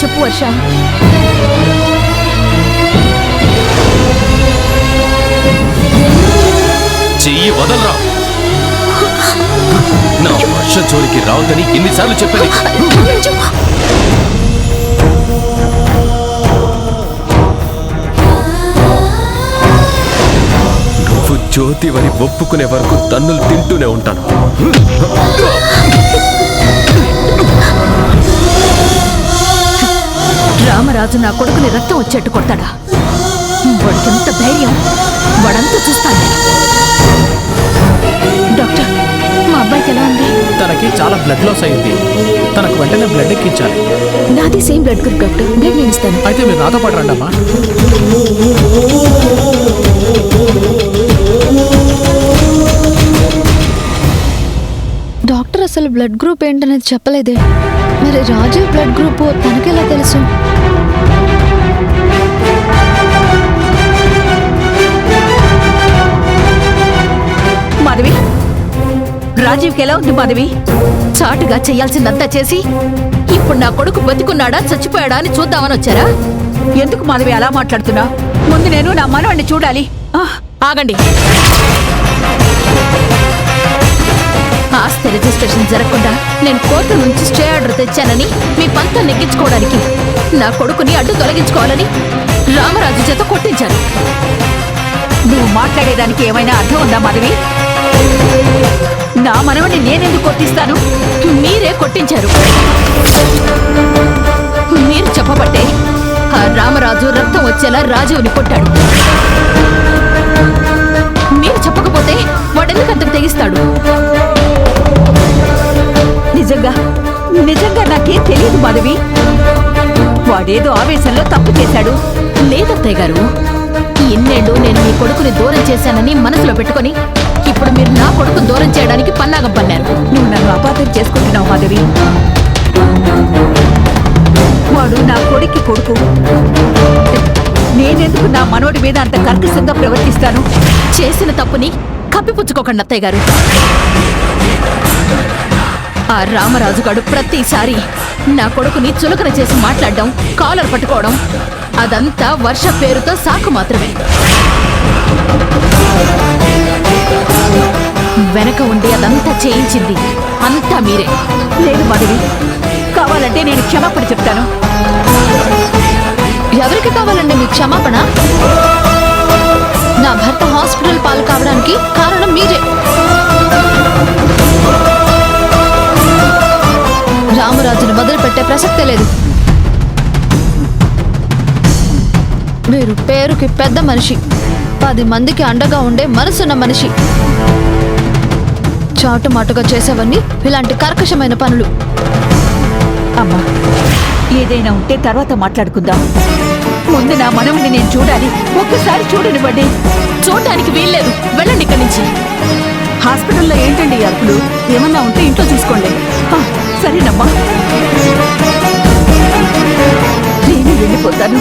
చెప్పు వర్ష. చెయ్యి వదలరా. నా వర్ష జోలికి రావద్దని ఎన్నిసార్లు చెప్పాను. నువ్వు జ్యోతివని ఒప్పుకునే వరకు తన్నులు తింటూనే ఉంటాను. రామరాజు నా కొడుకుని రక్తం వచ్చేట్టు కొడతాడా? వాడికెంత ధైర్యం, వాడంతా చూస్తాను. డాక్టర్, మా అబ్బాయికి ఎలా ఉంది? తనకి చాలా బ్లడ్ లాస్ అయింది. తనకు వెంటనే బ్లడ్ ఎక్కించాలి. నాది same blood group doctor. Blood నేను ఇస్తాను. అయితే మీరు నాతో పాటు రండి అమ్మా. డాక్టర్ అసలు బ్లడ్ గ్రూప్ ఏంటనేది చెప్పలేదే. మరి రాజీవ్ బ్లడ్ గ్రూప్ తనకెలా తెలుసు? మాధవి, రాజీవ్కి ఎలా ఉంది మాధవి? చాటుగా చెయ్యాల్సిందంతా చేసి ఇప్పుడు నా కొడుకు బతికున్నాడా చచ్చిపోయాడా అని చూద్దామని వచ్చారా? ఎందుకు మాధవి అలా మాట్లాడుతున్నా? ముందు నేను నా మనవణ్ణి చూడాలి. ఆగండి. ఆస్తి రిజిస్ట్రేషన్ జరగకుండా నేను కోర్టు నుంచి స్టే ఆర్డర్ తెచ్చానని మీ పంతం నెగ్గించుకోవడానికి నా కొడుకుని అడ్డు తొలగించుకోవాలని రామరాజు చేత కొట్టించాను. నువ్వు మాట్లాడేదానికి ఏమైనా అర్థం ఉందా మాధవి? నా మనవని నేనెందుకు కొట్టిస్తాను? మీరే కొట్టించారు. మీరు చెప్పబట్టే ఆ రామరాజు రక్తం వచ్చేలా రాజుని కొట్టాడు. మీరు చెప్పకపోతే వాడెందుకంతకు తెగిస్తాడు? నిజంగా నాకేం తెలియదు మాధవి. వాడేదో ఆవేశంలో తప్పు చేశాడు. లేదత్తయ్య గారు, ఇన్నేళ్ళు నేను మీ కొడుకుని దూరం చేశానని మనసులో పెట్టుకొని ఇప్పుడు మీరు నా కొడుకు దూరం చేయడానికి పన్నాగం పన్నారు. నువ్వు నన్ను అపార్థం చేసుకుంటున్నావు మాధవి. వాడు నా కొడుక్కి కొడుకు. నేనెందుకు నా మనోడి మీద అంత కర్కశంగా ప్రవర్తిస్తాను? చేసిన తప్పుని కప్పిపుచ్చుకోకండి అత్తయ్య గారు. ఆ రామరాజుగాడు ప్రతిసారి నా కొడుకుని చులకన చేసి మాట్లాడడం, కాలర్ పట్టుకోవడం, అదంతా వర్ష పేరుతో సాకు మాత్రమే. వెనక ఉండి అదంతా చేయించింది అంతా మీరే. లేదు మాధవి, కావాలంటే నేను క్షమాపణ చెప్తాను. ఎవరికి కావాలండి మీ క్షమాపణ? నా భర్త హాస్పిటల్ పాలు కావడానికి కారణం మీరే. రామరాజును వదిలిపెట్టే ప్రసక్తే లేదు. మీరు పేరుకి పెద్ద మనిషి, 10 మందికి అండగా ఉండే మనసున్న మనిషి. చాటుమాటుగా చేసేవన్నీ ఇలాంటి కర్కశమైన పనులు. అమ్మా, ఏదైనా ఉంటే తర్వాత మాట్లాడుకుందాం. ముందు నా మనవని నేను చూడాలి. ఒక్కసారి చూడనివ్వండి. చూడటానికి వీల్లేదు. వెళ్ళండి ఇక్కడి నుంచి. హాస్పిటల్లో ఏంటండి అప్పుడు? ఏమన్నా ఉంటే ఇంట్లో చూసుకోండి. సరేనమ్మా, నేను వెళ్ళిపోతాను.